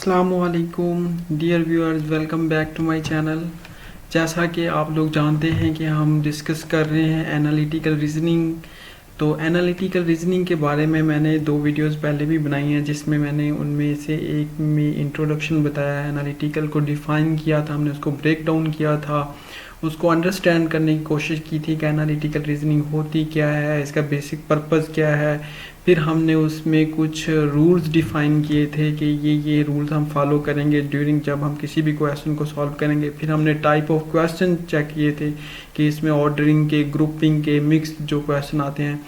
अस्सलामुअलैकुम dear viewers, welcome back to my channel. जैसा कि आप लोग जानते हैं कि हम डिस्कस कर रहे हैं एनालिटिकल रीजनिंग। तो एनालिटिकल रीजनिंग के बारे में मैंने 2 वीडियोस पहले भी बनाई हैं, जिसमें मैंने उनमें से एक में इंट्रोडक्शन बताया है, एनालिटिकल को डिफ़ाइन किया था, हमने उसको ब्रेक डाउन किया था, उसको अंडरस्टैंड करने की कोशिश की थी कि एनालिटिकल रीजनिंग होती क्या है, इसका बेसिक पर्पस क्या है। फिर हमने उसमें कुछ रूल्स डिफ़ाइन किए थे कि ये रूल्स हम फॉलो करेंगे ड्यूरिंग जब हम किसी भी क्वेश्चन को सॉल्व करेंगे। फिर हमने टाइप ऑफ क्वेश्चन चेक किए थे कि इसमें ऑर्डरिंग के, ग्रुपिंग के, मिक्स्ड जो क्वेश्चन आते हैं।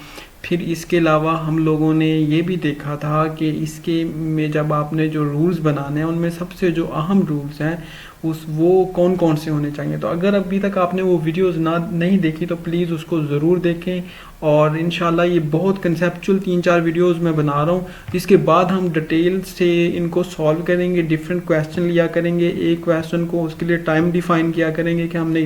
फिर इसके अलावा हम लोगों ने ये भी देखा था कि इसके में जब आपने जो रूल्स बनाने हैं उनमें सबसे जो अहम रूल्स हैं वो कौन कौन से होने चाहिए। तो अगर अभी तक आपने वो वीडियोस नहीं देखी तो प्लीज़ उसको ज़रूर देखें। और इंशाल्लाह ये बहुत कंसेप्चुअल 3-4 वीडियोस मैं बना रहा हूँ। इसके बाद हम डिटेल से इनको सॉल्व करेंगे, डिफरेंट क्वेश्चन लिया करेंगे, एक क्वेश्चन को उसके लिए टाइम डिफाइन किया करेंगे कि हमने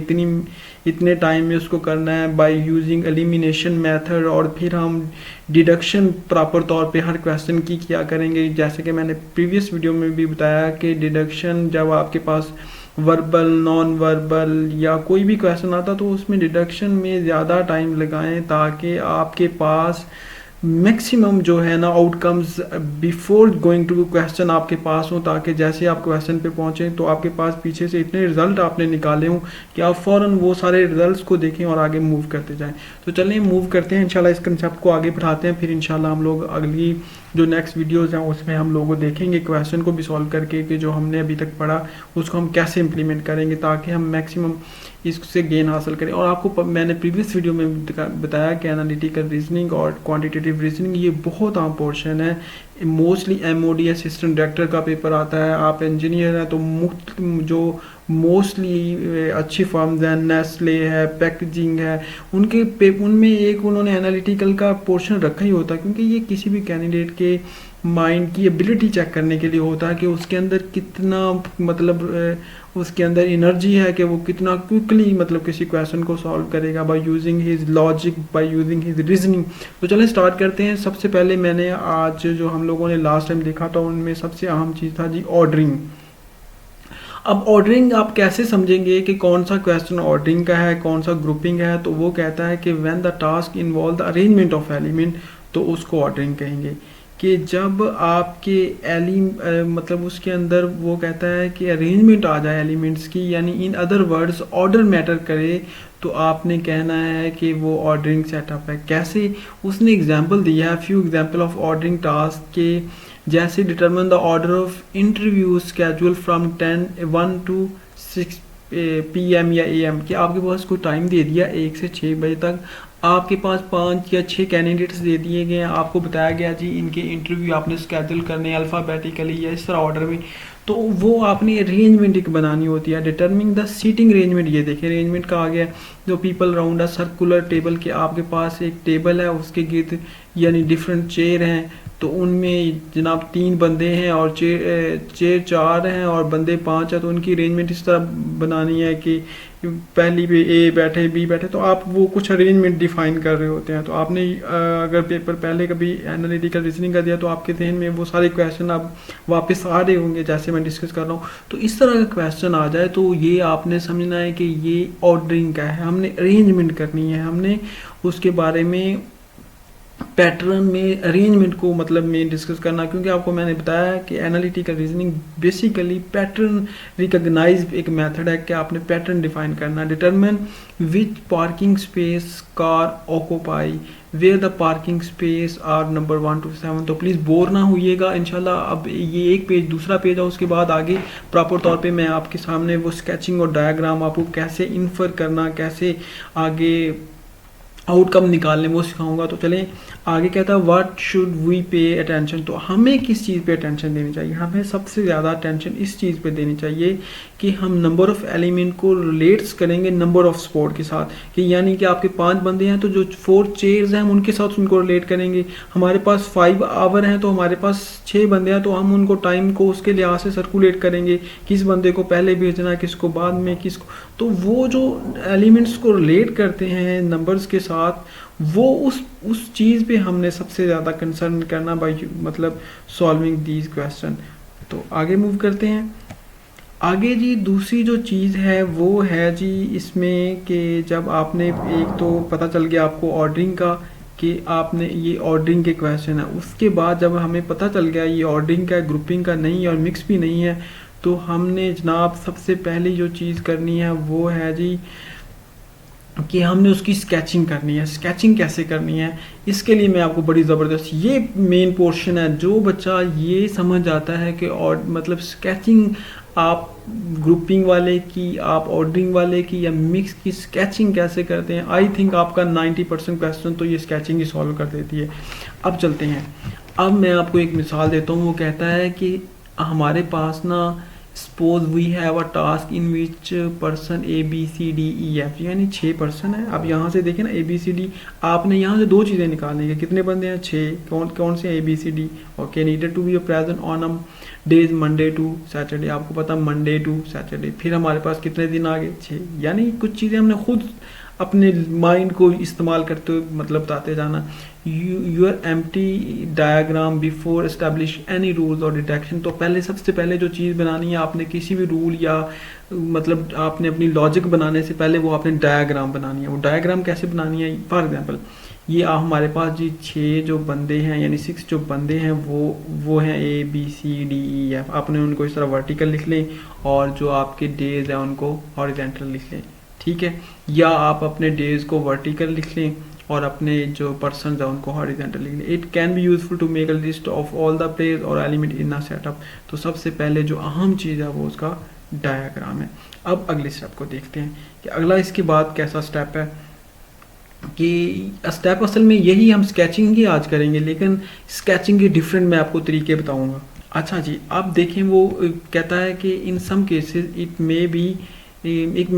इतने टाइम में उसको करना है बाय यूजिंग एलिमिनेशन मेथड। और फिर हम डिडक्शन प्रॉपर तौर पे हर क्वेश्चन की किया करेंगे। जैसे कि मैंने प्रीवियस वीडियो में भी बताया कि डिडक्शन जब आपके पास वर्बल, नॉन वर्बल या कोई भी क्वेश्चन आता तो उसमें डिडक्शन में ज़्यादा टाइम लगाएं ताकि आपके पास मैक्सिमम जो है ना outcomes before going to question आपके पास हो, ताकि जैसे आप क्वेश्चन पे पहुंचे तो आपके पास पीछे से इतने रिजल्ट आपने निकाले हों कि आप फ़ौरन वो सारे रिजल्ट्स को देखें और आगे मूव करते जाएं। तो चलिए मूव करते हैं, इंशाल्लाह इस कंसेप्ट को आगे बढ़ाते हैं। फिर इंशाल्लाह हम लोग अगली जो नेक्स्ट वीडियोज़ हैं उसमें हम लोग देखेंगे क्वेश्चन को भी सॉल्व करके कि जो हमने अभी तक पढ़ा उसको हम कैसे इम्प्लीमेंट करेंगे ताकि हम मैक्सिमम इससे गेन हासिल करें। और आपको मैंने प्रीवियस वीडियो में बताया कि एनालिटिकल रीजनिंग और क्वांटिटेटिव रीजनिंग ये बहुत आम पोर्शन है। मोस्टली MOD असिस्टेंट डायरेक्टर का पेपर आता है, आप इंजीनियर हैं तो जो मोस्टली अच्छी फर्म्स हैं, नेस्ले है, पैकेजिंग है, उनमें एक उन्होंने एनालिटिकल का पोर्शन रखा ही होता है, क्योंकि ये किसी भी कैंडिडेट के माइंड की एबिलिटी चेक करने के लिए होता है कि उसके अंदर कितना उसके अंदर एनर्जी है कि वो कितना क्विकली किसी क्वेश्चन को सॉल्व करेगा by using his logic, by using his reasoning. तो चलें स्टार्ट करते हैं। सबसे पहले मैंने आज जो हम लोगों ने लास्ट टाइम देखा था उनमें सबसे अहम चीज़ था जी ऑर्डरिंग। अब ऑर्डरिंग आप कैसे समझेंगे कि कौन सा क्वेश्चन ऑर्डरिंग का है, कौन सा ग्रुपिंग है। तो वो कहता है कि when the task involve the arrangement of element, तो उसको ऑर्डरिंग कहेंगे। कि जब आपके उसके अंदर वो कहता है कि अरेंजमेंट आ जाए एलिमेंट्स की, यानी in other words order matter करे, तो आपने कहना है कि वो ऑर्डरिंग सेटअप है। कैसे, उसने एग्जांपल दिया है, few example of ordering task के, जैसे determine the order of interview schedule from 1 to 6 PM या AM, कि आपके पास कोई टाइम दे दिया 1 से 6 बजे तक, आपके पास 5 या 6 कैंडिडेट्स दे दिए गए हैं, आपको बताया गया जी इनके इंटरव्यू आपने स्केड्यूल करने अल्फ़ाबेटिकली या इस तरह ऑर्डर में। तो वो आपने अरेंजमेंट एक बनानी होती है। डिटर्मिंग द सीटिंग अरेंजमेंट, ये देखिए अरेंजमेंट का आ गया जो people round a circular table, के आपके पास एक टेबल है उसके गिर्द यानी डिफरेंट चेयर हैं, तो उनमें जनाब 3 बंदे हैं और चेयर 4 हैं और बंदे 5 हैं, तो उनकी अरेंजमेंट इस तरह बनानी है कि पहली पे A बैठे, B बैठे, तो आप वो कुछ अरेंजमेंट डिफाइन कर रहे होते हैं। तो आपने अगर पेपर पहले कभी एनालिटिकल रीजनिंग का दिया तो आपके जहन में वो सारे क्वेश्चन अब वापस आ रहे होंगे जैसे मैं डिस्कस कर रहा हूँ। तो इस तरह का क्वेश्चन आ जाए तो ये आपने समझना है कि ये ऑर्डरिंग का है, हमने अरेंजमेंट करनी है, हमने उसके बारे में पैटर्न में अरेंजमेंट को में डिस्कस करना। क्योंकि आपको मैंने बताया कि analytical reasoning basically pattern recognize एक मेथड है कि आपने पैटर्न डिफाइन करना। Determine which parking space car occupy where the parking space are number 1 to 7। तो प्लीज़ बोर ना होइएगा इंशाल्लाह। अब ये एक पेज, दूसरा पेज है, उसके बाद आगे प्रॉपर तौर पे मैं आपके सामने वो स्केचिंग और डायग्राम आपको कैसे इन्फर करना, कैसे आगे आउटकम निकालने वो सिखाऊंगा। तो चलें आगे कहता है what should we pay attention. तो हमें किस चीज़ पे अटेंशन देनी चाहिए, हमें सबसे ज़्यादा अटेंशन इस चीज़ पे देनी चाहिए कि हम नंबर ऑफ़ एलिमेंट को रिलेट्स करेंगे नंबर ऑफ़ स्पॉट के साथ। कि यानी कि आपके 5 बंदे हैं तो जो 4 चेयर्स हैं हम उनके साथ उनको रिलेट करेंगे। हमारे पास 5 आवर हैं तो हमारे पास 6 बंदे हैं, तो हम उनको टाइम को उसके लिहाज से सर्कुलेट करेंगे, किस बंदे को पहले भेजना है, किसको बाद में, किसको। तो वो जो एलिमेंट्स को रिलेट करते हैं नंबर्स के साथ, वो उस चीज़ पे हमने सबसे ज़्यादा कंसर्न करना बाय सॉल्विंग दीज क्वेश्चन। तो आगे मूव करते हैं। आगे जी दूसरी जो चीज़ है वो है जी इसमें कि जब आपने एक तो पता चल गया आपको ऑर्डरिंग का कि आपने ये ऑर्डरिंग के क्वेश्चन है, उसके बाद जब हमें पता चल गया ये ऑर्डरिंग का, ग्रुपिंग का नहीं है और मिक्स भी नहीं है, तो हमने जनाब सबसे पहली जो चीज़ करनी है वो है जी कि हमने उसकी स्केचिंग करनी है। स्केचिंग कैसे करनी है, इसके लिए मैं आपको बड़ी ज़बरदस्त ये मेन पोर्शन है। जो बच्चा ये समझ आता है कि और मतलब स्केचिंग आप ग्रुपिंग वाले की, आप ऑर्डरिंग वाले की या मिक्स की स्केचिंग कैसे करते हैं, आई थिंक आपका 90% क्वेश्चन तो ये स्केचिंग ही सॉल्व कर देती है। अब चलते हैं। अब मैं आपको एक मिसाल देता हूँ। वो कहता है कि हमारे पास ना suppose we have a task in which person A B C D E F, यानी 6 पर्सन है। अब यहाँ से देखें ना ए बी सी डी, आपने यहाँ से 2 चीज़ें निकालनी है। कितने बंदे हैं? 6। कौन कौन से A B C D? Okay, needed to be present on a days Monday to Saturday, आपको पता मंडे टू सैटरडे। फिर हमारे पास कितने दिन आ गए? 6। यानी कुछ चीज़ें हमने खुद अपने माइंड को इस्तेमाल करते हुए मतलब बताते जाना। Your empty diagram before establish any rules और डिटेक्शन, तो पहले सबसे पहले जो चीज़ बनानी है आपने किसी भी रूल या मतलब आपने अपनी लॉजिक बनाने से पहले वो आपने डायग्राम बनानी है। वो डायग्राम कैसे बनानी है? फॉर एग्जांपल ये हमारे पास जी 6 जो बंदे हैं यानी 6 जो बंदे हैं वो हैं A B C D E F. आपने उनको इस तरह वर्टिकल लिख लें और जो आपके डेज हैं उनको हॉरिजॉन्टल लिख लें, ठीक है। या आप अपने डेज को वर्टिकल लिख लें और अपने जो पर्सन है उनको हॉरिजॉन्टल लिख लें। It can be useful to make a list of all the place or element in a setup. तो सबसे पहले जो अहम चीज़ है वो उसका डायग्राम है। अब अगले स्टेप को देखते हैं कि अगला इसके बाद कैसा स्टेप है। कि स्टेप असल में यही हम स्केचिंग ही आज करेंगे, लेकिन स्केचिंग के डिफरेंट मैं आपको तरीके बताऊंगा। अच्छा जी, आप देखें वो कहता है कि in some cases it may be it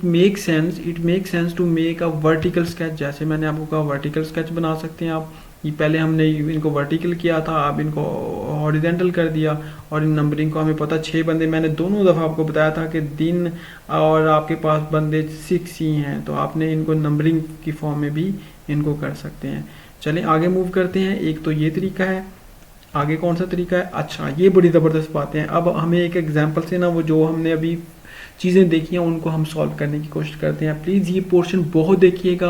make sense to make a vertical sketch. जैसे मैंने आपको कहा वर्टिकल स्केच बना सकते हैं आप। ये पहले हमने इनको वर्टिकल किया था, आप इनको हॉरिजॉन्टल कर दिया। और इन नंबरिंग को हमें पता 6 बंदे, मैंने दोनों दफ़ा आपको बताया था कि दिन और आपके पास बंदे 6 ही हैं, तो आपने इनको नंबरिंग की फॉर्म में भी इनको कर सकते हैं। चलें आगे मूव करते हैं। एक तो ये तरीका है, आगे कौन सा तरीका है? अच्छा, ये बड़ी ज़बरदस्त बातें हैं। अब हमें एक एग्जाम्पल से ना वो जो हमने अभी चीज़ें देखी हैं उनको हम सॉल्व करने की कोशिश करते हैं। प्लीज़ ये पोर्शन बहुत देखिएगा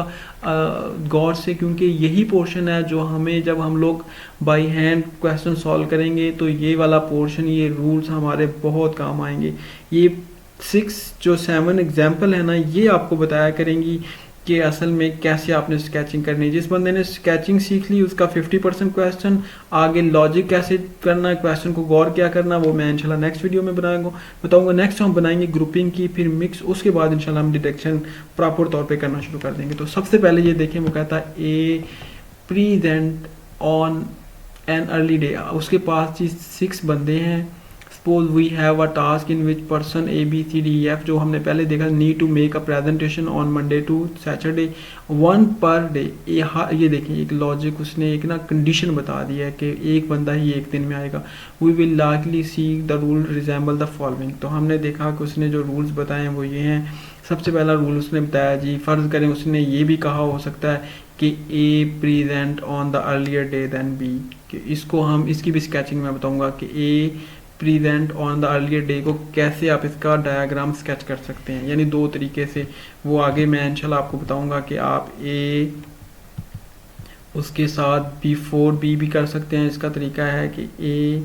गौर से, क्योंकि यही पोर्शन है जो हमें जब हम लोग बाई हैंड क्वेश्चन सॉल्व करेंगे तो ये वाला पोर्शन, ये रूल्स हमारे बहुत काम आएंगे। ये 7 एग्जाम्पल है ना, ये आपको बताया करेंगी कि असल में कैसे आपने स्केचिंग करनी है। जिस बंदे ने स्केचिंग सीख ली उसका 50% क्वेश्चन, आगे लॉजिक कैसे करना है, क्वेश्चन को गौर क्या करना, वो मैं इंशाल्लाह नेक्स्ट वीडियो में बताऊंगा। नेक्स्ट हम बनाएंगे ग्रुपिंग की, फिर मिक्स, उसके बाद इंशाल्लाह हम डिटेक्शन प्रॉपर तौर पे करना शुरू कर देंगे। तो सबसे पहले ये देखें, वो कहता है A present on an early day. उसके पास जी 6 बंदे हैं। Suppose we have a task in which person A B C D E F, जो हमने पहले देखा, need to make a presentation on Monday to Saturday 1 per day. ये देखिए एक लॉजिक, उसने एक ना कंडीशन बता दिया है कि एक बंदा ही एक दिन में आएगा। We will likely see the rule resemble the following. तो हमने देखा कि उसने जो रूल्स बताए हैं वो ये हैं। सबसे पहला रूल उसने बताया जी, फ़र्ज़ करें उसने ये भी कहा हो सकता है कि A present on the earlier day than B, कि इसको हम इसकी भी स्केचिंग में बताऊंगा कि A present on the earlier day को कैसे आप इसका डायग्राम स्केच कर सकते हैं, यानी 2 तरीके से। वो आगे मैं इंशाल्लाह आपको बताऊंगा कि आप ए उसके साथ बिफोर बी भी कर सकते हैं। इसका तरीका है कि ए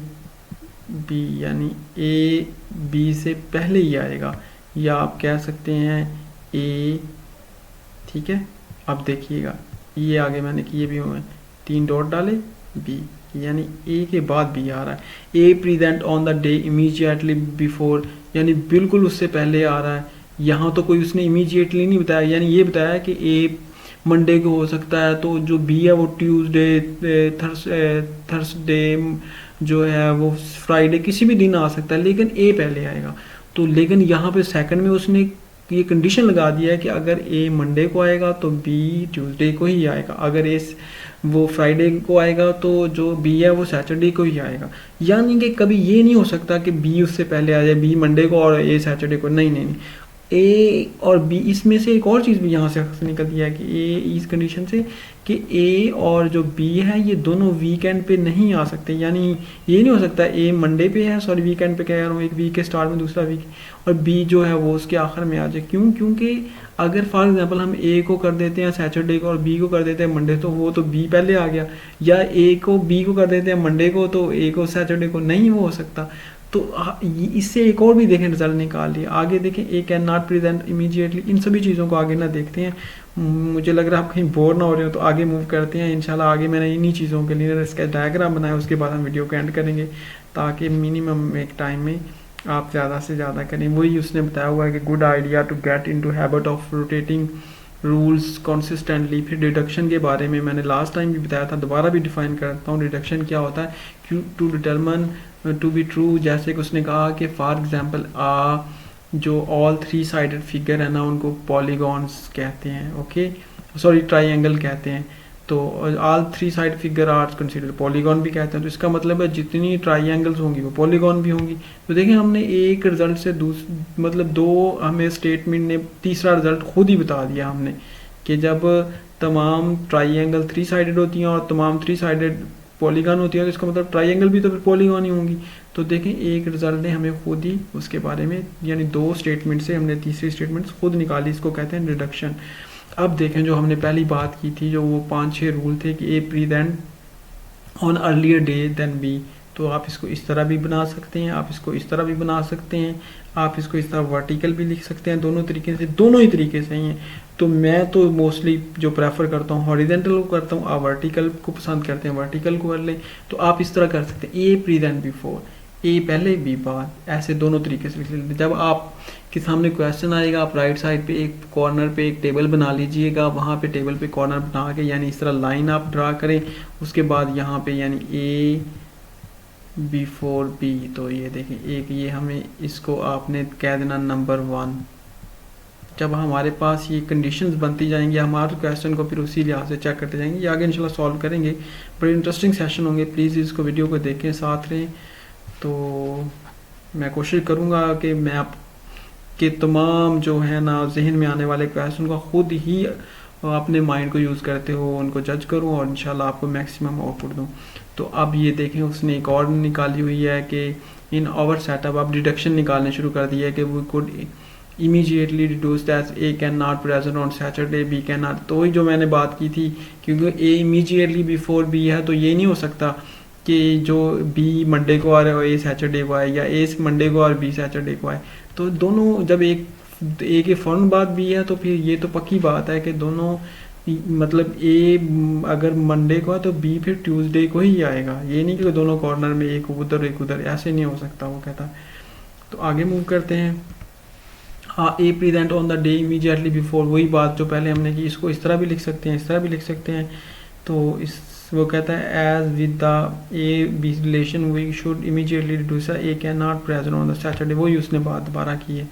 बी यानी ए बी से पहले ही आएगा, या आप कह सकते हैं ए, ठीक है। अब देखिएगा ये आगे मैंने किए भी हुए हैं, 3 डॉट डाले, बी यानी ए के बाद बी आ रहा है। A present on the day immediately before, यानी बिल्कुल उससे पहले आ रहा है। यहाँ तो कोई उसने इमीडिएटली नहीं बताया, यानी ये बताया कि ए मंडे को हो सकता है, तो जो बी है वो ट्यूसडे, थर्सडे जो है वो फ्राइडे, किसी भी दिन आ सकता है, लेकिन ए पहले आएगा। तो लेकिन यहाँ पे सेकंड में उसने ये कंडीशन लगा दिया है कि अगर ए मंडे को आएगा तो बी ट्यूसडे को ही आएगा, अगर ए वो फ्राइडे को आएगा तो जो बी है वो सैटरडे को ही आएगा। यानी कि कभी ये नहीं हो सकता कि बी उससे पहले आ जाए, बी मंडे को और ए सैटरडे को। नहीं नहीं नहीं, ए और बी, इसमें से एक और चीज़ भी यहाँ से निकलती है कि ए इस कंडीशन से कि ए और जो बी है ये दोनों वीकेंड पे नहीं आ सकते, यानी ये नहीं हो सकता ए मंडे पे है, सॉरी वीकेंड पे कह रहा हूँ, एक वीक के स्टार्ट में दूसरा वीक, और बी जो है वो उसके आखिर में आ जाए। क्यों? क्योंकि अगर फॉर एग्जांपल हम ए को कर देते हैं सैटरडे को और बी को कर देते हैं मंडे, तो वो तो बी पहले आ गया, या ए को बी को कर देते हैं मंडे को तो ए को सैटरडे को, नहीं वो हो सकता। तो इससे एक और भी देखें रिजल्ट निकाल लिया। आगे देखें ए कैन नॉट प्रेजेंट इमीडिएटली, इन सभी चीज़ों को आगे ना देखते हैं, मुझे लग रहा है आप कहीं बोर ना हो रहे हो, तो आगे मूव करते हैं इंशाल्लाह। आगे मैंने इन्हीं चीज़ों के लिए इसका डायग्राम बनाया, उसके बाद हम वीडियो को एंड करेंगे ताकि मिनिमम एक टाइम में आप ज़्यादा से ज़्यादा करें। वही उसने बताया हुआ है कि good idea to get into habit of rotating rules consistently. फिर डिडक्शन के बारे में मैंने लास्ट टाइम भी बताया था, दोबारा भी डिफाइन करता हूँ डिडक्शन क्या होता है। To determine to be true, जैसे कि उसने कहा कि फॉर एग्जांपल जो ऑल 3 साइडेड फिगर है ना उनको पॉलीगॉन्स कहते हैं, ओके सॉरी ट्राइंगल कहते हैं। तो all 3 side figure are consider polygon भी कहते हैं। तो इसका मतलब है जितनी ट्राइंगल्स होंगी वो पॉलीगॉन भी होंगी। तो देखें हमने एक रिजल्ट से मतलब दो हमें स्टेटमेंट ने तीसरा रिजल्ट खुद ही बता दिया हमने कि जब तमाम ट्राइंगल 3 साइडेड होती हैं और तमाम 3 साइडेड पॉलीगॉन होती है तो इसका मतलब ट्राइंगल भी तो फिर पॉलीगॉन ही होंगी। तो देखें एक रिजल्ट ने हमें खुद ही उसके बारे में, यानी 2 स्टेटमेंट से हमने तीसरी स्टेटमेंट खुद निकाली, इसको कहते हैं रिडक्शन। अब देखें जो हमने पहली बात की थी, जो वो 5-6 रूल थे कि A present on earlier day then B, तो आप इसको इस तरह भी बना सकते हैं, आप इसको इस तरह भी बना सकते हैं, आप इसको इस तरह वर्टिकल भी लिख सकते हैं, दोनों तरीके से, दोनों ही तरीके से हैं। तो मैं तो मोस्टली जो प्रेफर करता हूँ हॉरिजेंटल को करता हूँ, आप वर्टिकल को पसंद करते हैं वर्टिकल को कर लें। तो आप इस तरह कर सकते हैं ए प्रेजेंट बिफोर, ए पहले बी बाद, ऐसे दोनों तरीके से लिख लेते हैं। जब आप के सामने क्वेश्चन आएगा आप राइट साइड पे एक कॉर्नर पे एक टेबल बना लीजिएगा, वहाँ पे टेबल पे कॉर्नर बना के यानी इस तरह लाइन आप ड्रा करें, उसके बाद यहाँ पे यानी ए बिफोर बी। तो ये देखें एक ये हमें इसको आपने कह देना नंबर 1। जब हमारे पास ये कंडीशंस बनती जाएंगी हमारे क्वेश्चन को फिर उसी लिहाज से चेक करते जाएंगे, ये आगे इंशाल्लाह सॉल्व करेंगे। बड़े इंटरेस्टिंग सेशन होंगे, प्लीज़ इसको वीडियो को देखें, साथ रहें। तो मैं कोशिश करूँगा कि मैं आप के तमाम जो है ना जहन में आने वाले क्वेश्चन को खुद ही अपने माइंड को यूज़ करते हो उनको जज करूँ और इंशाल्लाह आपको मैक्सिमम आउटपुट दूँ। तो अब ये देखें उसने एक और निकाली हुई है कि इन आवर सेटअप अब डिडक्शन निकालने शुरू कर दिया है कि we could immediately reduce that A can not present on Saturday, B can not. तो वही जो मैंने बात की थी, क्योंकि ए इमीडिएटली बिफोर बी है तो ये नहीं हो सकता कि जो बी मंडे को आ रहा है ए सैटरडे को आए, या ए मंडे को और बी सैटरडे को आए। तो दोनों जब एक ए के फ़ौरन बाद बी है तो फिर ये तो पक्की बात है कि दोनों मतलब ए अगर मंडे को है तो बी फिर ट्यूसडे को ही आएगा, ये नहीं कि दोनों कॉर्नर में एक उधर एक उधर, ऐसे नहीं हो सकता वो कहता। तो आगे मूव करते हैं। हाँ A present on the day immediately before, वही बात जो पहले हमने की, इसको इस तरह भी लिख सकते हैं, इस तरह भी लिख सकते हैं। तो इस वो कहता है as with the A B relation we should immediately reduce A can not present on the Saturday, वही उसने बात दोबारा की है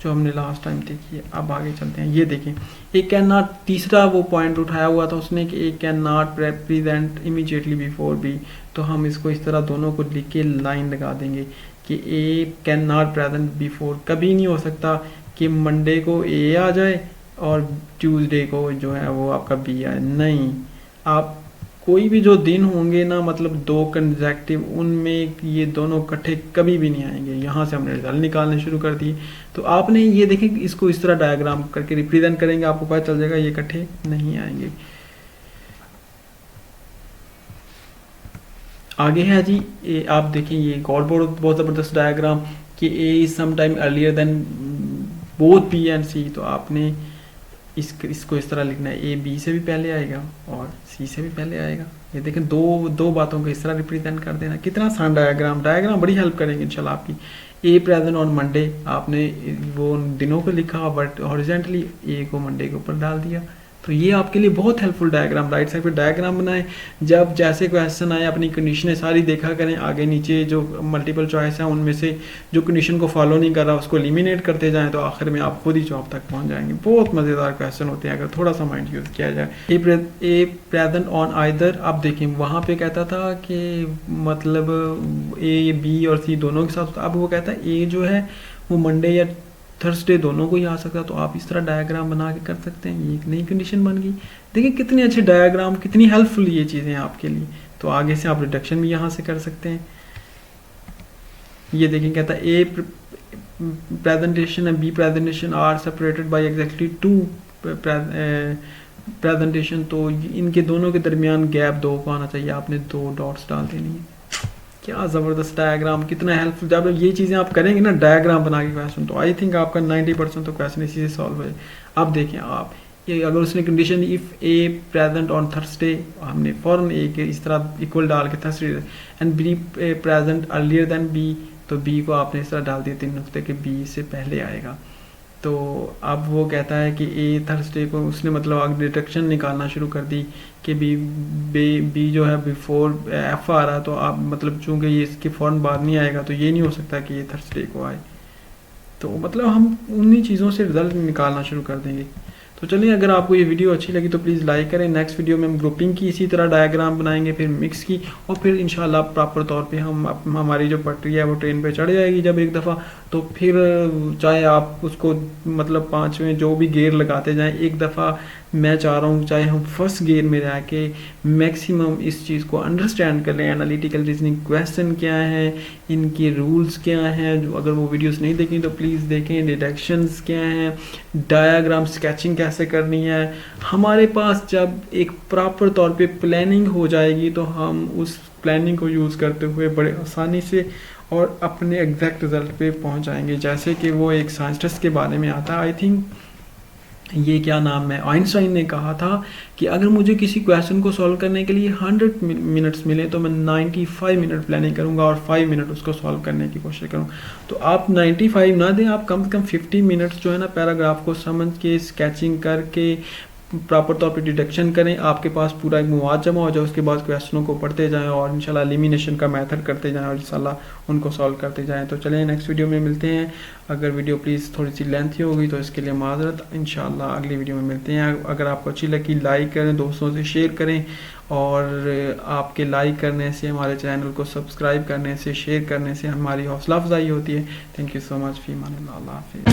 जो हमने लास्ट टाइम देखी है। अब आगे चलते हैं। ये देखें ए कैन नॉट, तीसरा वो पॉइंट उठाया हुआ था उसने कि A can not present immediately before B. तो हम इसको इस तरह दोनों को लिख के लाइन लगा देंगे कि A can not present before, कभी नहीं हो सकता कि मंडे को ए आ जाए और ट्यूसडे को जो है वो आपका बी आए, नहीं। आप कोई भी जो दिन होंगे ना मतलब 2 कंसेक्टिव, उनमें ये दोनों इकट्ठे कभी भी नहीं आएंगे। यहाँ से हमने रिजल्ट निकालने शुरू कर दिए। तो आपने ये देखें इसको इस तरह डायग्राम करके रिप्रेजेंट करेंगे, आपको पता चल जाएगा ये इकट्ठे नहीं आएंगे। आगे है जी आप देखें ये एक और बहुत ज़बरदस्त डायग्राम कि A is sometime earlier then both B and C. तो आपने इसको इस तरह लिखना है, ए बी से भी पहले आएगा और सी से भी पहले आएगा। ये देखें दो बातों को इस तरह रिप्रेजेंट कर देना, कितना आसान डायग्राम बड़ी हेल्प करेंगे इंशाल्लाह आपकी। ए प्रेजेंट ऑन मंडे, आपने वो दिनों को लिखा बट हॉरिजॉन्टली ए को मंडे के ऊपर डाल दिया। तो ये आपके लिए बहुत हेल्पफुल डायग्राम, राइट साइड पे डायग्राम बनाएं। जब जैसे क्वेश्चन आए अपनी कंडीशनें सारी देखा करें, आगे नीचे जो मल्टीपल चॉइस है उनमें से जो कंडीशन को फॉलो नहीं कर रहा उसको एलिमिनेट करते जाएं, तो आखिर में आप खुद ही जॉब तक पहुंच जाएंगे। बहुत मज़ेदार क्वेश्चन होते हैं अगर थोड़ा सा माइंड यूज़ किया जाए। ए प्रेजेंट ऑन आइदर, आप देखें वहाँ पे कहता था कि मतलब ए बी और सी दोनों के साथ, अब वो कहता है ए जो है वो मंडे या थर्सडे दोनों को ही आ सकता है। तो आप इस तरह डायग्राम बना के कर सकते हैं। ये एक नई कंडीशन बन गई। देखिए कितने अच्छे डायग्राम, कितनी हेल्पफुल ये चीज़ें आपके लिए। तो आगे से आप रिडक्शन भी यहाँ से कर सकते हैं। ये देखिए कहता है A presentation and B presentation are separated by exactly 2 presentation. तो इनके दोनों के दरमियान गैप 2 को आना चाहिए। आपने 2 डॉट्स डाल देनी है। क्या ज़बरदस्त डायग्राम, कितना हेल्पफुल। जब ये चीज़ें आप करेंगे ना डायग्राम बना के क्वेश्चन, तो आई थिंक आपका 90% तो क्वेश्चन इसी से सॉल्व हो जाए। अब देखें आप, ये अगर उसने कंडीशन दी if A present on Thursday, हमने फ़ौरन ए के इस तरह इक्वल डाल के Thursday and B present earlier than B, तो बी को आपने इस तरह डाल दिया 3 नुक्ते के बी से पहले आएगा। तो अब वो कहता है कि ए थर्सडे को उसने मतलब आगे डिडक्शन निकालना शुरू कर दी कि बी जो है बिफोर एफ आ रहा, तो आप मतलब चूंकि ये इसके फ़ौरन बाद नहीं आएगा तो ये नहीं हो सकता कि ये थर्सडे को आए। तो मतलब हम उन्हीं चीज़ों से रिजल्ट निकालना शुरू कर देंगे। तो चलिए, अगर आपको ये वीडियो अच्छी लगी तो प्लीज़ लाइक करें। नेक्स्ट वीडियो में हम ग्रुपिंग की इसी तरह डायग्राम बनाएंगे, फिर मिक्स की, और फिर इंशाल्लाह प्रॉपर तौर पे हमारी जो पटरी है वो ट्रेन पे चढ़ जाएगी जब एक दफ़ा। तो फिर चाहे आप उसको मतलब 5वें जो भी गियर लगाते जाएं, एक दफ़ा मैं चाह रहा हूँ चाहे हम फर्स्ट गियर में रह के मैक्सिमम इस चीज़ को अंडरस्टैंड कर लें। एनालिटिकल रीजनिंग क्वेश्चन क्या है, इनके रूल्स क्या हैं, जो अगर वो वीडियोस नहीं देखें तो प्लीज़ देखें। डिडक्शंस क्या हैं, डायग्राम स्केचिंग कैसे करनी है। हमारे पास जब एक प्रॉपर तौर पे प्लानिंग हो जाएगी तो हम उस प्लानिंग को यूज़ करते हुए बड़े आसानी से और अपने एग्जैक्ट रिजल्ट पे पहुंच जाएंगे। जैसे कि वो एक साइंटिस्ट के बारे में आता है, आई थिंक ये क्या नाम है, आइंस्टाइन ने कहा था कि अगर मुझे किसी क्वेश्चन को सॉल्व करने के लिए 100 मिनट्स मिले तो मैं 95 मिनट प्लानिंग करूंगा और 5 मिनट उसको सॉल्व करने की कोशिश करूँ। तो आप 95 ना दें, आप कम से कम 50 मिनट्स जो है ना पैराग्राफ को समझ के स्केचिंग करके प्रॉपर तौर पे डिडक्शन करें। आपके पास पूरा एक मवाद जमा हो जाए, उसके बाद क्वेश्चनों को पढ़ते जाएं और इंशाल्लाह एलिमिनेशन का मेथड करते जाएं और इंशाल्लाह उनको सॉल्व करते जाएं। तो चलें नेक्स्ट वीडियो में मिलते हैं। अगर वीडियो प्लीज़ थोड़ी सी लेंथी हो गई तो इसके लिए माजरत। इंशाल्लाह अगली वीडियो में मिलते हैं। अगर आपको अच्छी लगी लाइक करें, दोस्तों से शेयर करें, और आपके लाइक करने से, हमारे चैनल को सब्सक्राइब करने से, शेयर करने से हमारी हौसला अफजाई होती है। Thank you so much. फी मान अल्लाह हाफिज़।